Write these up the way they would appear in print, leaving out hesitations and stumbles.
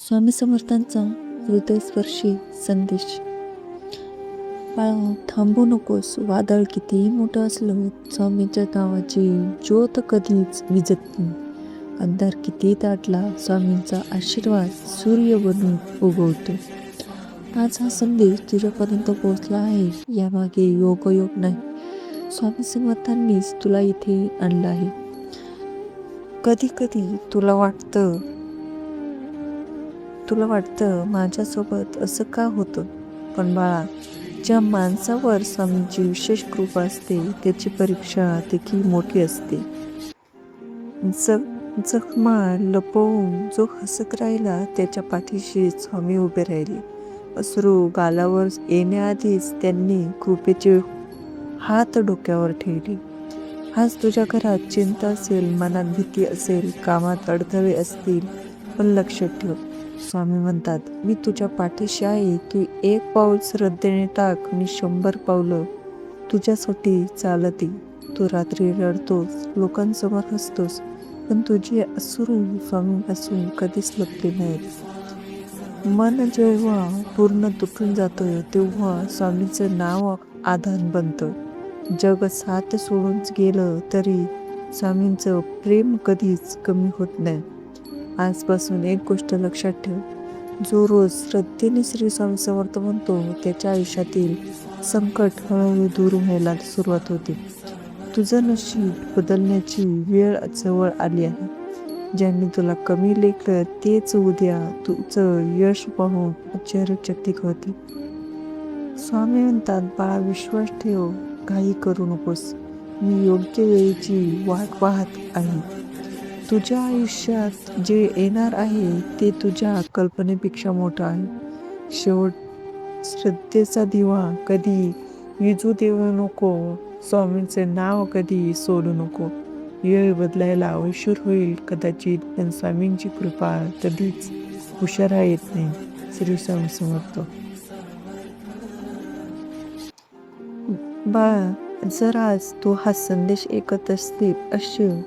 स्वामी समर्थांचा हृदयस्पर्शी संदेश. बाळा, थांबू नकोस. वादळ कितीही मोठं असलं, स्वामीच्या नावाची ज्योत कधीच विझत नाही. अंधार कितीही दाटला, स्वामींचा आशीर्वाद सूर्य बनून उगवतो. आज हा संदेश तुझ्यापर्यंत पोहोचला आहे, यामागे योगायोग नाही, स्वामी समर्थांनीच तुला इथे आणलं आहे. कधी कधी तुला वाटतं माझ्यासोबत असं का होतं, पण बाळा, ज्या माणसावर स्वामींची विशेष कृपा असते त्याची परीक्षा देखील मोठी असते. जखमा लपवून जो हसत राहिला त्याच्या पाठीशी स्वामी उभे राहिले. अश्रू गालावर येण्याआधीच त्यांनी कृपेचे हात डोक्यावर ठेवले. आज तुझ्या घरात चिंता असेल, मनात भीती असेल, कामात अडथळे असतील, पण लक्षात ठेव, स्वामी म्हणतात, मी तुझ्या पाठीशी आहे. तू एक पाऊल श्रद्धेने टाक, मी 100 पावलं तुझ्यासाठी चालते. तू रात्री रडतोस, लोकांसमोर हसतोस, पण तुझे अश्रू स्वामीपासून कधीच लपले नाहीत. मन जेव्हा पूर्ण तुटून जातं तेव्हा स्वामीचं नाव आधार बनतं. जग साथ सोडून गेलं तरी स्वामींचं प्रेम कधीच कमी होत नाही. आजपासून एक गोष्ट लक्षात ठेव, जो रोज श्रद्धेने श्री स्वामी समर्थ म्हणतो त्याच्या आयुष्यातील संकट हळूहळू दूर व्हायला सुरुवात होते. तुझं नशीब बदलण्याची वेळ जवळ आली आहे. ज्यांनी तुला कमी लेखलं तेच उद्या तुझं यश पाहून आश्चर्यचकित होते. स्वामी म्हणतात, बाळा, विश्वास ठेव, घाई करू नकोस. मी योग्य वेळेची वाट पाहत आहे. तुझ्या आयुष्यात जे येणार आहे ते तुझ्या कल्पनेपेक्षा मोठं आहे. शेवट श्रद्धेचा दिवा कधी विझू देऊ नको. स्वामींचं नाव कधी सोडू नको. वेळ बदलायला उशीर होईल कदाचित, पण स्वामींची कृपा कधीच उशिरा येत नाही. श्री स्वामी समर्थ. बाळा, जर आज तू हा संदेश ऐकत असशील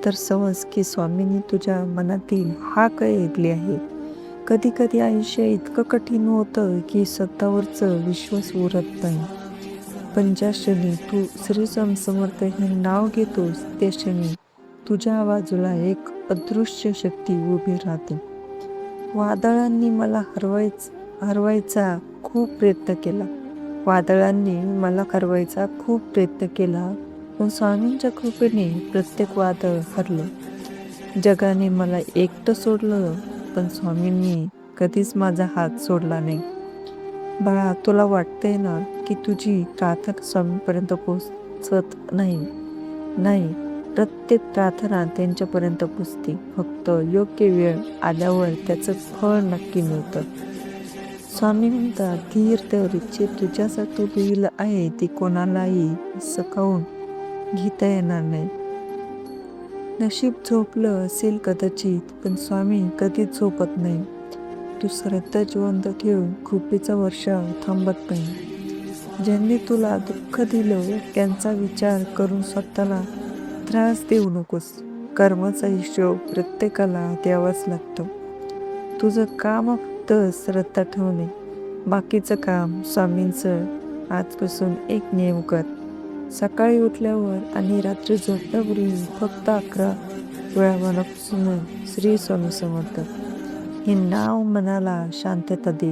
तर समज की स्वामींनी तुझ्या मनातील हाक ऐकली आहे. कधी कधी आयुष्य इतकं कठीण होतं की स्वतःवरचं विश्वास उरत नाही, पण ज्या क्षणी तू श्री स्वामी समर्थ हे नाव घेतोस त्या क्षणी तुझ्या बाजूला एक अदृश्य शक्ती उभी राहते. वादळांनी मला हरवायचा खूप प्रयत्न केला, पण स्वामींच्या कृपेने प्रत्येक वादळ हरलं. जगाने मला एकटं सोडलं, पण स्वामींनी कधीच माझा हात सोडला नाही. बाळा, तुला वाटतंय ना की तुझी प्रार्थना स्वामींपर्यंत पोहोचत नाही, प्रत्येक प्रार्थना त्यांच्यापर्यंत पोचते. फक्त योग्य वेळ आल्यावर त्याचं फळ नक्की मिळतं. स्वामी म्हणतात, धीर धर, जे तुझ्यासाठी लिहिलं आहे ते कोणालाही सकावून घेता येणार नाही. नशीब झोपलं असेल कदाचित, पण स्वामी कधीच झोपत नाही. तू श्रद्धा जिवंत ठेवून कृपेचा वर्षाव थांबत नाही. ज्यांनी तुला दुःख दिलं त्यांचा विचार करून स्वतःला त्रास देऊ नकोस. कर्माचा हिशोब प्रत्येकाला द्यावाच लागतो. तुझं काम फक्त श्रद्धा ठेवणे, बाकीचं काम स्वामींचं. आजपासून एक नियम कर, सकाळी उठल्यावर आणि रात्री झोपण्यापूर्वी फक्त 11 वेळा मनापासून श्री स्वामी समर्थ हे नाव मनाला शांतता दे,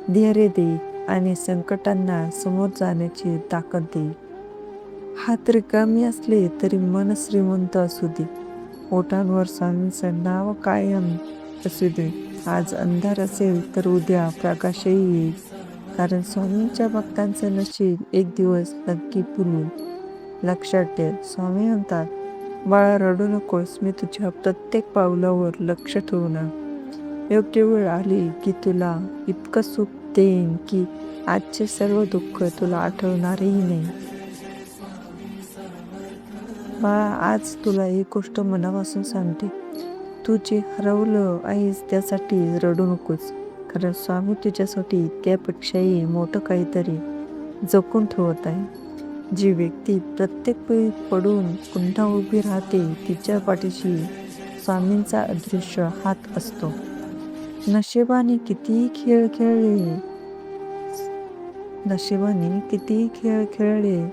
धैर्य दे आणि संकटांना समोर जाण्याची ताकद दे. हात रिकामी असले तरी मन श्रीमंत असू दे. ओठांवर स्वामींचं नाव कायम असू दे. आज अंधार असेल तर उद्या प्रकाशही येईल, कारण स्वामींच्या भक्तांचं नशीब एक दिवस नक्की फुलून. लक्षात ठेव, स्वामी म्हणतात, बाळा, रडू नकोस. मी तुझ्या प्रत्येक पावलावर लक्ष ठेवणार. योग्य वेळ आली की तुला इतकं सुख देईन की आजचे सर्व दुःख तुला आठवणारही नाही. बाळा, आज तुला एक गोष्ट मनापासून सांगते, तू जे हरवलं आहेस त्यासाठी रडू नकोस, कारण स्वामी तुझ्यासाठी त्यापेक्षाही मोठं काहीतरी जपून ठेवत आहे. जी व्यक्ती प्रत्येक वेळी पडून पुन्हा उभी राहते तिच्या पाठीशी स्वामींचा अदृश्य हात असतो. नशिबाने कितीही खेळ खेळले नशिबाने कितीही खेळ खेळले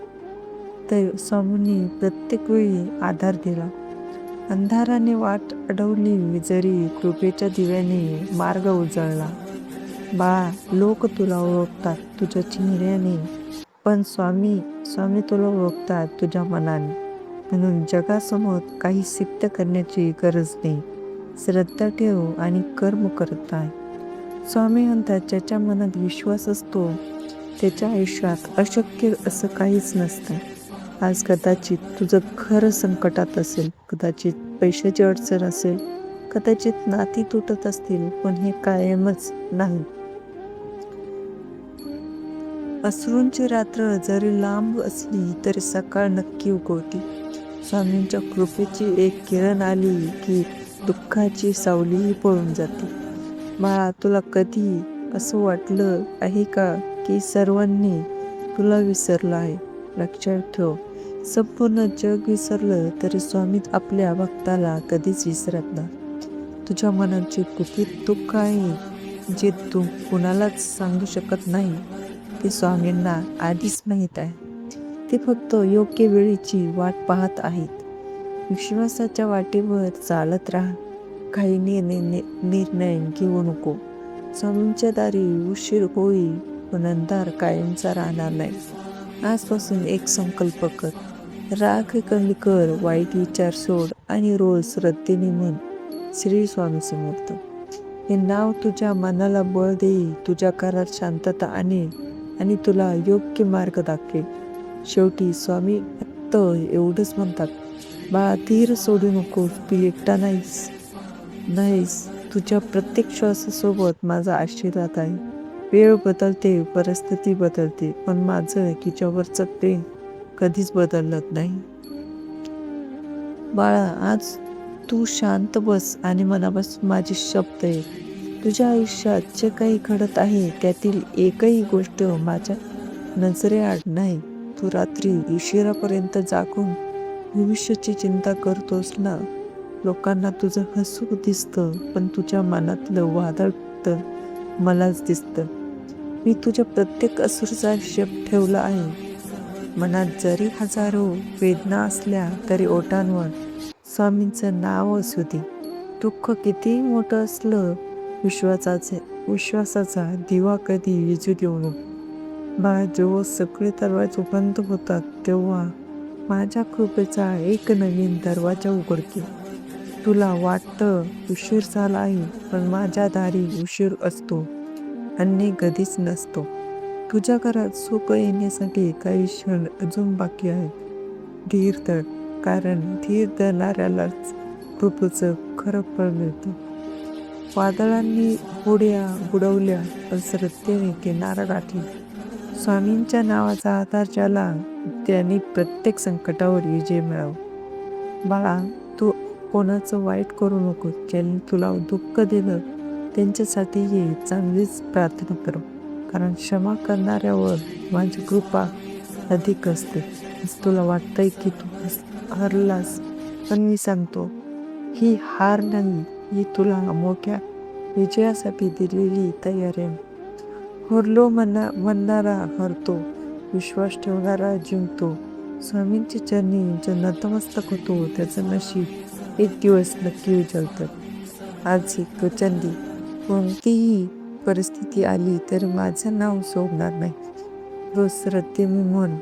तर स्वामींनी प्रत्येक वेळी आधार दिला. अंधाराने वाट अडवली जरी कृपेच्या दिव्याने मार्ग उजळला. बाळा, लोक तुला ओळखतात तुझ्या चेहऱ्याने, पण स्वामी स्वामी तुला ओळखतात तुझ्या मनाने. म्हणून जगासमोर काही सिद्ध करण्याची गरज नाही. श्रद्धा ठेव आणि कर्म करत राह. स्वामी म्हणतात, ज्याच्या मनात विश्वास असतो त्याच्या आयुष्यात अशक्य असं काहीच नसतं. आज कदाचित तुझं खरं संकटात असेल, कदाचित पैशाची अडचण असेल, कदाचित नाती तुटत असतील, पण हे कायमच नाही. अश्रूंची रात्र जरी लांब असली तरी सकाळ नक्की उगवते. स्वामींच्या कृपेची एक किरण आली की दुःखाची सावलीही पळून जाते. बाळा, तुला कधी असं वाटलं आहे का की सर्वांनी तुला विसरलं आहे? लक्षात ठेव, संपूर्ण जग विसरलं तरी स्वामी आपल्या भक्ताला कधीच विसरत नाही. तुझ्या मनात जे गुपित दुःख आहे, जे तू कुणालाच सांगू शकत नाही, ते स्वामींना आधीच माहीत आहे. ते फक्त योग्य वेळेची वाट पाहत आहेत. विश्वासाच्या वाटेवर चालत राहा. काही निर्णय घेऊ नको. स्वामींच्या दारी उशीर होईल, पण अंधार कायमचा राहणार नाही. आजपासून एक संकल्प कर. राग कमी कर, वाईट विचार सोड आणि रोज श्रद्धेने म्हण, श्री स्वामी समर्थ. हे नाव तुझ्या मनाला बळ देईल, तुझ्या घरात शांतता आणेल आणि तुला योग्य मार्ग दाखवेल. शेवटी स्वामी फक्त एवढंच म्हणतात, बाळा, धीर सोडू नकोस. तू एकटा नाहीस. तुझ्या प्रत्येक श्वासासोबत माझा आशीर्वाद आहे. वेळ बदलते, परिस्थिती बदलते, पण माझं तुझ्यावरचं प्रेम कधीच बदलत नाही. बाळा, आज तू शांत बस आणि मनापासून माझे शब्द आहे. तुझ्या आयुष्यात जे काही घडत आहे त्यातील एकही गोष्ट माझ्या नजरेआड नाही. तू रात्री उशिरापर्यंत जागून भविष्याची चिंता करतोस ना. लोकांना तुझं हसू दिसतं, पण तुझ्या मनातलं वादळ तर मलाच दिसतं. मी तुझ्या प्रत्येक अश्रूचा हिशेब ठेवला आहे. मनात जरी हजारो वेदना असल्या तरी ओठांवर स्वामींचं नाव असू दे. दुःख कितीही मोठं असलं, विश्वासाचा दिवा कधी विझू देऊ नको. बाळा, जेव्हा सगळे दरवाजे बंद होतात तेव्हा माझ्या कृपेचा एक नवीन दरवाजा उघडतो. तुला वाटतं उशीर झाला आहे, पण माझ्या दारी उशीर असतो आणि कधीच नसतो. तुझ्या घरात सुख येण्यासाठी काही क्षण अजून बाकी आहेत. धीर धर, कारण धीर धरणाऱ्यालाच कृपेचं खरं फळ मिळतं. वादळांनी होड्या बुडवल्या, पण श्रद्धेने किनारा गाठला. स्वामींच्या नावाचा आधार ज्याला, त्याने प्रत्येक संकटावर विजय मिळावा. बाळा, तू कोणाचं वाईट करू नको. ज्यांनी तुला दुःख दिलं त्यांच्यासाठी चांगलीच प्रार्थना करू, कारण क्षमा करणाऱ्यावर माझी कृपा अधिक असते. तुला वाटतंय की तू हरलास, पण मी सांगतो, ही हार नाही, ही तुला मोठ्या विजयासाठी दिलेली तयारी आहे. हरलो म्हणणारा हरतो, विश्वास ठेवणारा जिंकतो. स्वामींच्या चरणी जो नतमस्तक होतो त्याचं नशीब एक दिवस नक्की उजळतं. आज एक वचन दे, कोणतीही परिस्थिती आली तर माझं नाव सोडणार नाही. रोज श्रद्धेने म्हण,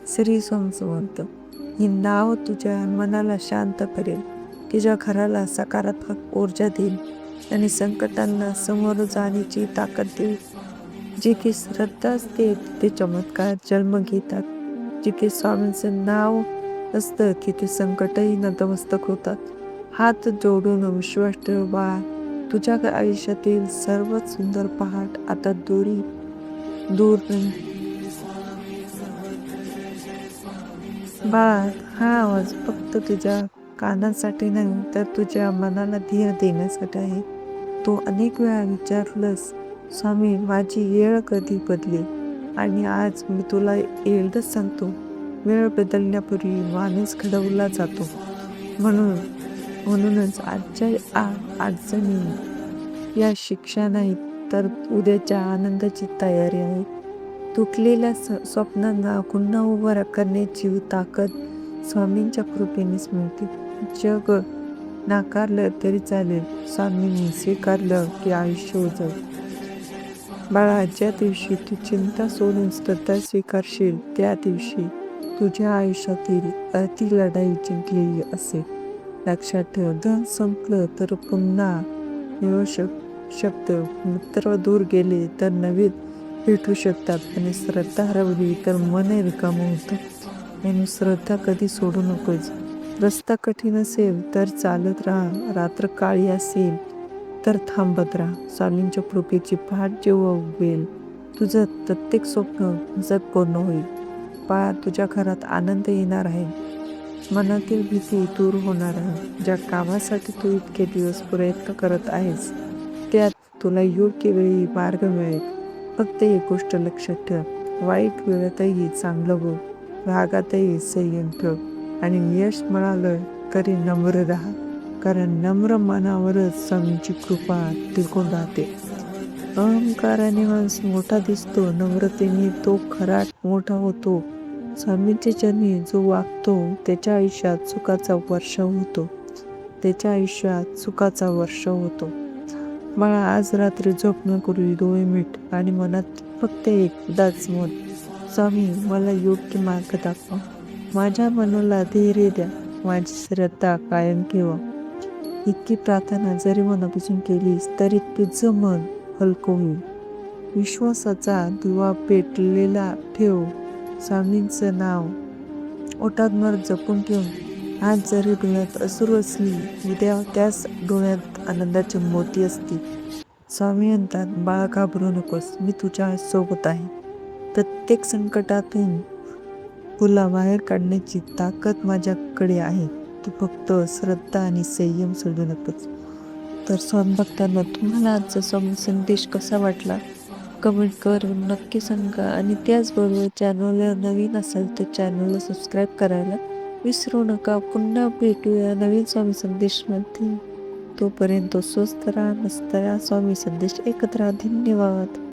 श्री स्वामी समर्थ. हे नाव तुझ्या मनाला शांत करेल, तुझ्या घराला सकारात्मक ऊर्जा देईल आणि संकटांना समोर जाण्याची ताकद देईल. जिथे श्रद्धा असते तिथे चमत्कार जन्म घेतात. जिथे स्वामींचं नाव असतं तिथे संकटही नतमस्तक होतात. हात जोडून विश्वास ठेव बाळा, तुझ्या आयुष्यातील सर्वात सुंदर पहाट आता दूर नाही. बाळा, हा आवाज फक्त तुझ्या कानासाठी नाही तर तुझ्या मनाला धीर देण्यासाठी आहे. तू अनेक वेळा विचारलंस, स्वामी, माझी वेळ कधी बदलेल? आणि आज मी तुला एवढंच सांगतो, वेळ बदलण्यापूर्वी माणूस घडवला जातो. म्हणूनच आजच्या अडचणी या शिक्षा नाहीत तर उद्याच्या आनंदाची तयारी आहे. तुटलेल्या स्वप्नांना पुन्हा उभं करण्याची ताकद स्वामींच्या कृपेनेच मिळते. जग नाकारलं तरी चालेल, स्वामींनी स्वीकारलं की आयुष्य उजळतं. बाळा, ज्या दिवशी तू चिंता सोडून श्रद्धा स्वीकारशील त्या दिवशी तुझ्या आयुष्यातील अति लढाई जिंकलेली असेल. लक्षात ठेव, धन संपलं तर पुन्हा मिळू शकतं, मित्र दूर गेले तर नवीन भेटू शकतात, आणि श्रद्धा हरवली तर मन रिकामं होतं. म्हणून श्रद्धा कधी सोडू नकोस. रस्ता कठीण असेल तर चालत राहा, रात्र काळी असेल तर थांबत राहा. स्वामींच्या कृपेची पहाट जेव्हा उगवेल तुझं प्रत्येक स्वप्न जग पूर्ण होईल. बाळा, तुझ्या घरात आनंद येणार आहे, मनातील भीती दूर होणार आहे. ज्या कामासाठी तू इतके दिवस प्रयत्न करत आहेस त्यात तुला योग्य वेळी मार्ग मिळेल. फक्त एक गोष्ट लक्षात ठेव, वाईट वेळातही चांगलं बोल, रागातही संयम ठेव, आणि यश मिळालं तरी नम्र राहा, कारण नम्र मनावरच स्वामींची कृपा टिकून राहते. अहंकाराने माणूस मोठा दिसतो, नम्रतेने तो खरा मोठा होतो. स्वामींच्या चरणी जो वागतो त्याच्या आयुष्यात सुखाचा वर्षाव होतो. मला आज रात्री झोपण्यापूर्वी डोळे मिट आणि मनात फक्त एकदाच मत, स्वामी मला योग्य मार्ग दाखवा, माझ्या मनाला धैर्य द्या, माझी श्रद्धा कायम ठेवा. इतकी प्रार्थना जरी मनापासून केलीस तरी तुझं मन हलकं होईल. विश्वासाचा दिवा पेटलेला ठेव, स्वामींचं नाव ओठांवर जपून ठेव. आज जरी डोळ्यात अश्रू असली, उद्या त्याच डोळ्यात आनंदाची मोती असतील. स्वामी म्हणतात, बाळा घाबरू नकोस, मी तुझ्या सोबत आहे. प्रत्येक संकटातून तुला बाहेर काढण्याची ताकद माझ्याकडे आहे. तू फक्त श्रद्धा आणि संयम सोडू नकोस. तर स्वामी भक्तांना, तुम्हाला आजचा स्वामी संदेश कसा वाटला कमेंट करून नक्की सांगा. आणि त्याचबरोबर चॅनलला नवीन असाल तर चॅनलला सबस्क्राईब करायला विसरू नका. पुन्हा भेटूया नवीन स्वामी संदेशमध्ये. तोपर्यंत स्वस्त राहा, मस्त राहा. स्वामी संदेश ऐकत राहा. धन्यवाद.